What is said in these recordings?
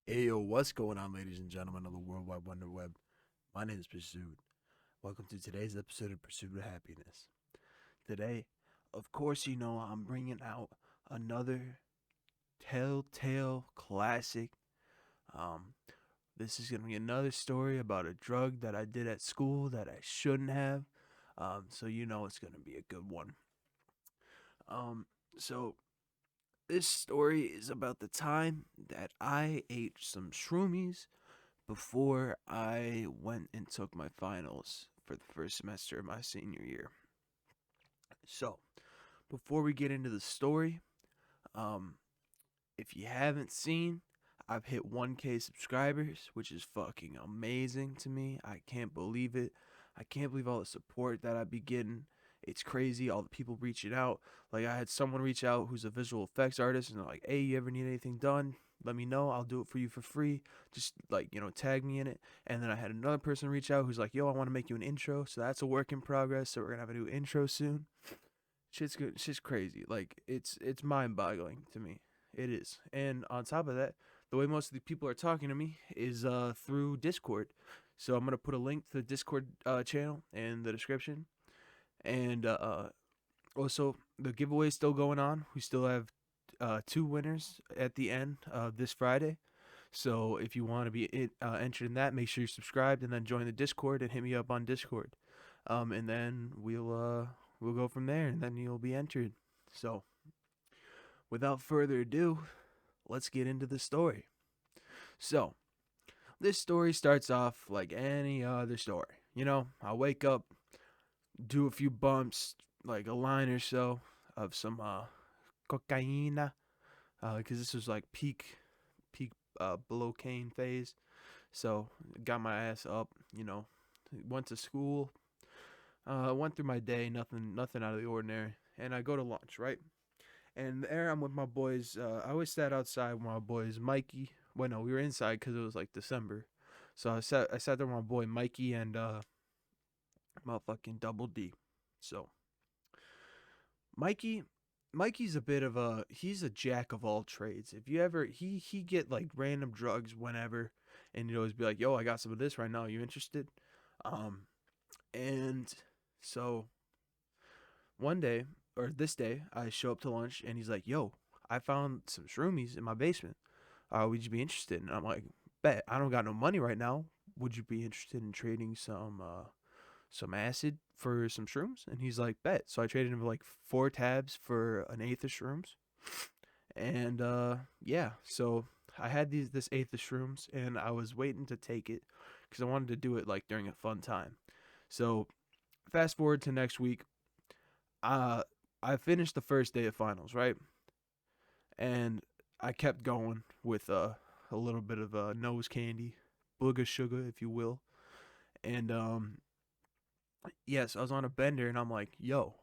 Ayo, what's going on, ladies and gentlemen of the World Wide Wonder Web? My name is Pursuit. Welcome to today's episode of Pursuit of Happiness. Today, of course, I'm bringing out another telltale classic. Um, this is going to be another story about a drug that I did at school that I shouldn't have. So it's going to be a good one. Um, so this story is about the time that I ate some shroomies before I went and took my finals for the first semester of my senior year. So, before we get into the story, um, if you haven't seen, I've hit 1K subscribers, which is fucking amazing to me. I can't believe it. I can't believe all the support that I've been getting. It's crazy, all the people reaching out. Like, I had someone reach out who's a visual effects artist, and they're like, hey, you ever need anything done? Let me know. I'll do it for you for free. Just, tag me in it. And then I had another person reach out who's like, yo, I want to make you an intro. So that's a work in progress. So we're going to have a new intro soon. Shit's good. Shit's crazy. Like, it's mind-boggling to me. It is. And on top of that, the way most of the people are talking to me is through Discord. So I'm gonna put a link to the Discord channel in the description. And also, the giveaway is still going on. We still have two winners at the end of this Friday. So if you want to be entered in that, make sure you're subscribed and then join the Discord and hit me up on Discord. And then we'll go from there, and then you'll be entered. So without further ado, let's get into the story. So this story starts off like any other story. I wake up, do a few bumps, like a line or so of some cocaine, because this was like peak Belocaine phase. So got my ass up, went to school, went through my day, nothing out of the ordinary, and I go to lunch, right? And there I'm with my boys. I always sat outside with my boys, Mikey. Well, no, we were inside because it was like December. So I sat there with my boy Mikey and motherfucking Double D. So Mikey Mikey's a bit of he's a jack of all trades. If you ever he get like random drugs whenever, and he'd always be like, "Yo, I got some of this right now. You interested?" Um, and so one day or this day, I show up to lunch and he's like, "Yo, I found some shroomies in my basement. Would you be interested?" And I'm like, "Bet. I don't got no money right now. Would you be interested in trading some acid for some shrooms?" And he's like, "Bet." So I traded him like 4 tabs for an eighth of shrooms. And yeah, so I had this eighth of shrooms and I was waiting to take it because I wanted to do it like during a fun time. So fast forward to next week. Uh, I finished the first day of finals, right? And I kept going with a little bit of nose candy, booger sugar, if you will. And yes, I was on a bender, and I'm like, "Yo,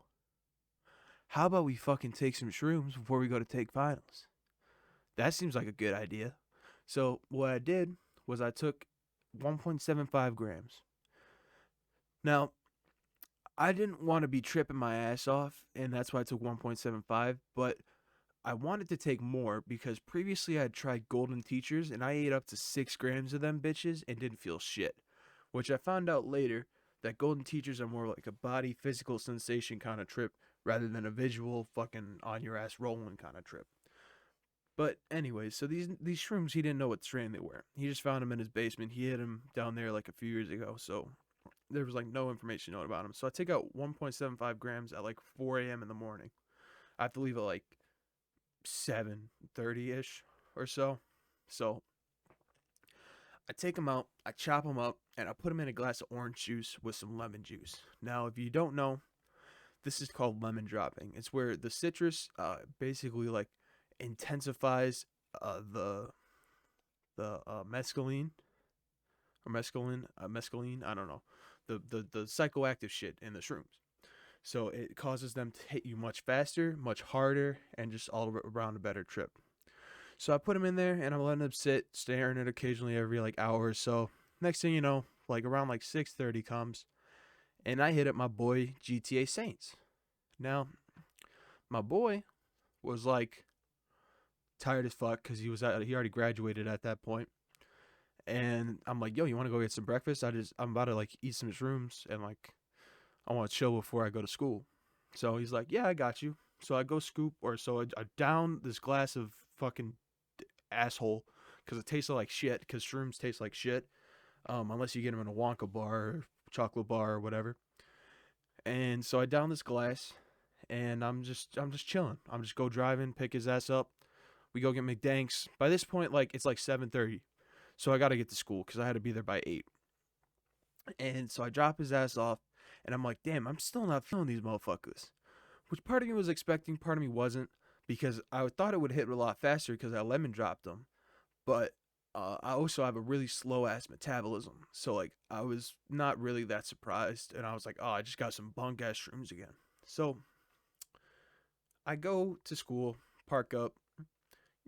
how about we fucking take some shrooms before we go to take finals?" That seems like a good idea. So what I did was I took 1.75 grams. Now I didn't want to be tripping my ass off, and that's why I took 1.75. But I wanted to take more because previously I had tried Golden Teachers and I ate up to 6 grams of them bitches and didn't feel shit. Which I found out later that Golden Teachers are more like a body physical sensation kind of trip rather than a visual fucking on your ass rolling kind of trip. But anyways, so these shrooms, he didn't know what strain they were. He just found them in his basement. He hid them down there like a few years ago, so there was like no information known about him. So I take out 1.75 grams at like 4 a.m. in the morning. I have to leave at like 7:30 ish or so. So I take them out, I chop them up, and I put them in a glass of orange juice with some lemon juice. Now, if you don't know, this is called lemon dropping. It's where the citrus basically like intensifies the mescaline or mescaline. I don't know the psychoactive shit in the shrooms. So it causes them to hit you much faster, much harder, and just all around a better trip. So I put them in there and I'm letting them sit, staring at it occasionally every like hour or so. Next thing you know, like around like 6:30 comes, and I hit up my boy GTA Saints. Now, my boy was like tired as fuck because he already graduated at that point. And I'm like, yo, you want to go get some breakfast? I'm about to like eat some shrooms and like I want to chill before I go to school. So he's like, yeah, I got you. So I go scoop or so I down this glass of fucking asshole because it tasted like shit because shrooms taste like shit, unless you get them in a Wonka bar or chocolate bar or whatever. And so I down this glass and I'm just chilling. I'm just go driving, pick his ass up. We go get McDanks. By this point, like it's like 7:30, so I got to get to school because I had to be there by 8. And so I drop his ass off, and I'm like, damn, I'm still not feeling these motherfuckers. Which part of me was expecting, part of me wasn't, because I thought it would hit a lot faster because I lemon dropped them. But I also have a really slow ass metabolism, so like I was not really that surprised, and I was like, oh, I just got some bunk ass shrooms again. So I go to school, park up,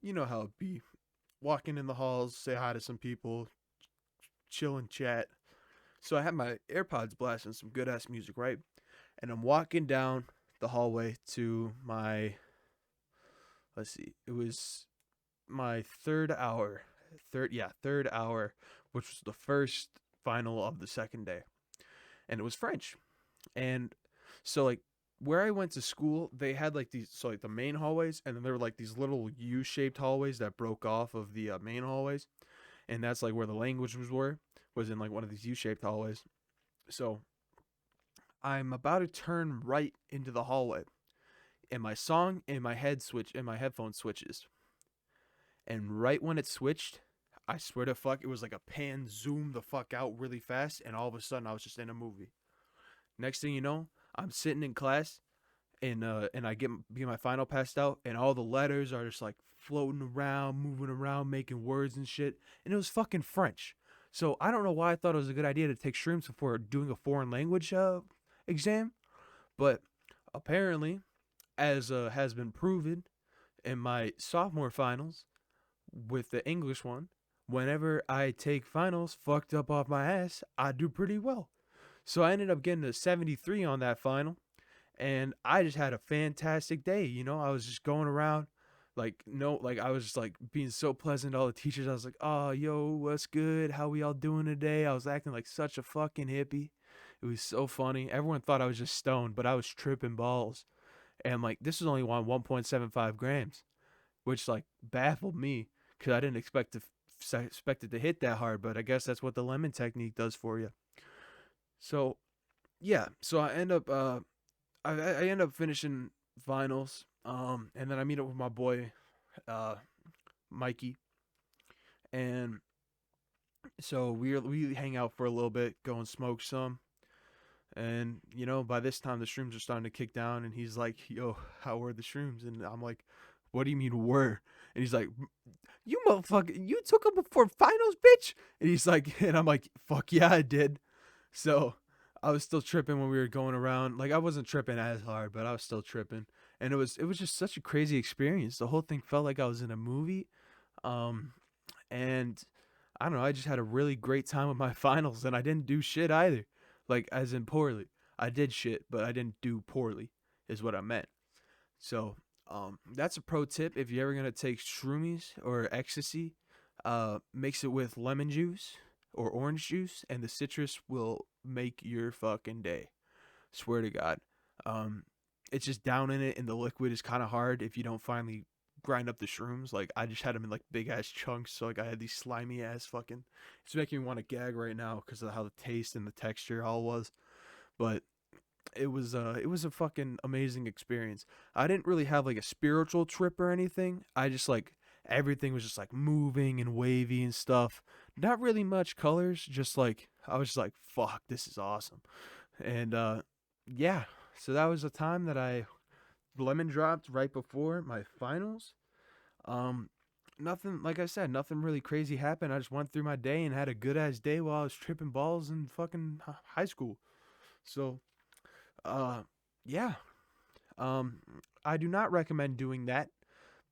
you know how it be, walking in the halls, say hi to some people, chill and chat. So I have my AirPods blasting some good ass music, right? And I'm walking down the hallway to my, let's see, it was my third hour, which was the first final of the second day. And it was French. And so like where I went to school, they had like these, so like the main hallways, and then there were like these little U-shaped hallways that broke off of the main hallways, and that's like where the languages was in like one of these U-shaped hallways. So I'm about to turn right into the hallway, and my song in my headphone switches, and right when it switched, I swear to fuck, it was like a pan zoom the fuck out really fast, and all of a sudden I was just in a movie. Next thing you know, I'm sitting in class, and I get my final passed out, and all the letters are just like floating around, moving around, making words and shit, and it was fucking French. So I don't know why I thought it was a good idea to take shrooms before doing a foreign language exam, but apparently, as has been proven in my sophomore finals with the English one, whenever I take finals fucked up off my ass, I do pretty well. So I ended up getting a 73 on that final, and I just had a fantastic day. I was just going around, like no, like I was just like being so pleasant to all the teachers. I was like, "Oh, yo, what's good? How we all doing today?" I was acting like such a fucking hippie. It was so funny. Everyone thought I was just stoned, but I was tripping balls. And like this was only on 1.75 grams, which like baffled me because I didn't expect it to hit that hard. But I guess that's what the lemon technique does for you. So yeah, so I end up finishing finals. And then I meet up with my boy, uh, Mikey, and so we hang out for a little bit, go and smoke some. And by this time the shrooms are starting to kick down, and he's like, "Yo, how were the shrooms?" And I'm like, "What do you mean were?" And he's like, "You motherfucker, you took them before finals, bitch." And he's like, and I'm like, "Fuck yeah, I did." So I was still tripping when we were going around. Like I wasn't tripping as hard, but I was still tripping, and it was just such a crazy experience. The whole thing felt like I was in a movie. Um, and I don't know. I just had a really great time with my finals, and I didn't do shit either. Like as in poorly. I did shit, but I didn't do poorly, is what I meant. So, that's a pro tip if you're ever gonna take shroomies or ecstasy. Mix it with lemon juice or orange juice, and the citrus will make your fucking day. Swear to God. Um, it's just down in it, and the liquid is kind of hard if you don't finally grind up the shrooms. Like I just had them in like big ass chunks, so like I had these slimy ass fucking. It's making me want to gag right now because of how the taste and the texture all was. But it was a fucking amazing experience. I didn't really have like a spiritual trip or anything. I just like everything was just like moving and wavy and stuff. Not really much colors, just like I was just like fuck, this is awesome. And yeah, so that was a time that I lemon dropped right before my finals. Um Nothing, like I said, nothing really crazy happened. I just went through my day and had a good ass day while I was tripping balls in fucking high school. So, uh yeah. Um I do not recommend doing that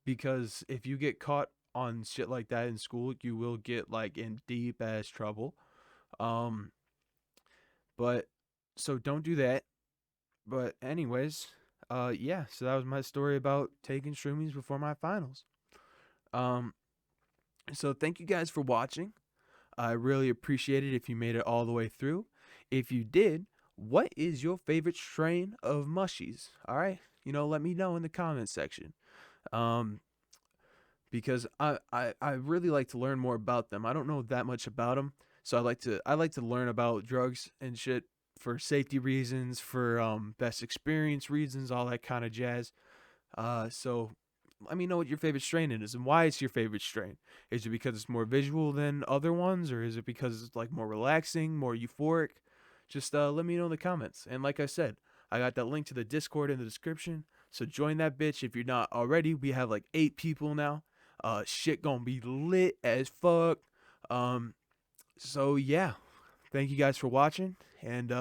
because if you get caught on shit like that in school, you will get like in deep ass trouble. Um but so don't do that. But anyways, yeah, so that was my story about taking shroomies before my finals. Um, so thank you guys for watching. I really appreciate it if you made it all the way through. If you did, what is your favorite strain of mushies? All right, let me know in the comments section. Um, because I really like to learn more about them. I don't know that much about them, so I like to learn about drugs and shit for safety reasons, for best experience reasons, all that kind of jazz. So let me know what your favorite strain is and why it's your favorite strain. Is it because it's more visual than other ones, or is it because it's like more relaxing, more euphoric? Just let me know in the comments. And like I said, I got that link to the Discord in the description. So join that bitch if you're not already. We have like 8 people now. Shit gonna be lit as fuck. Um, so yeah. Thank you guys for watching and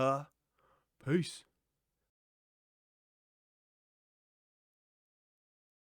peace.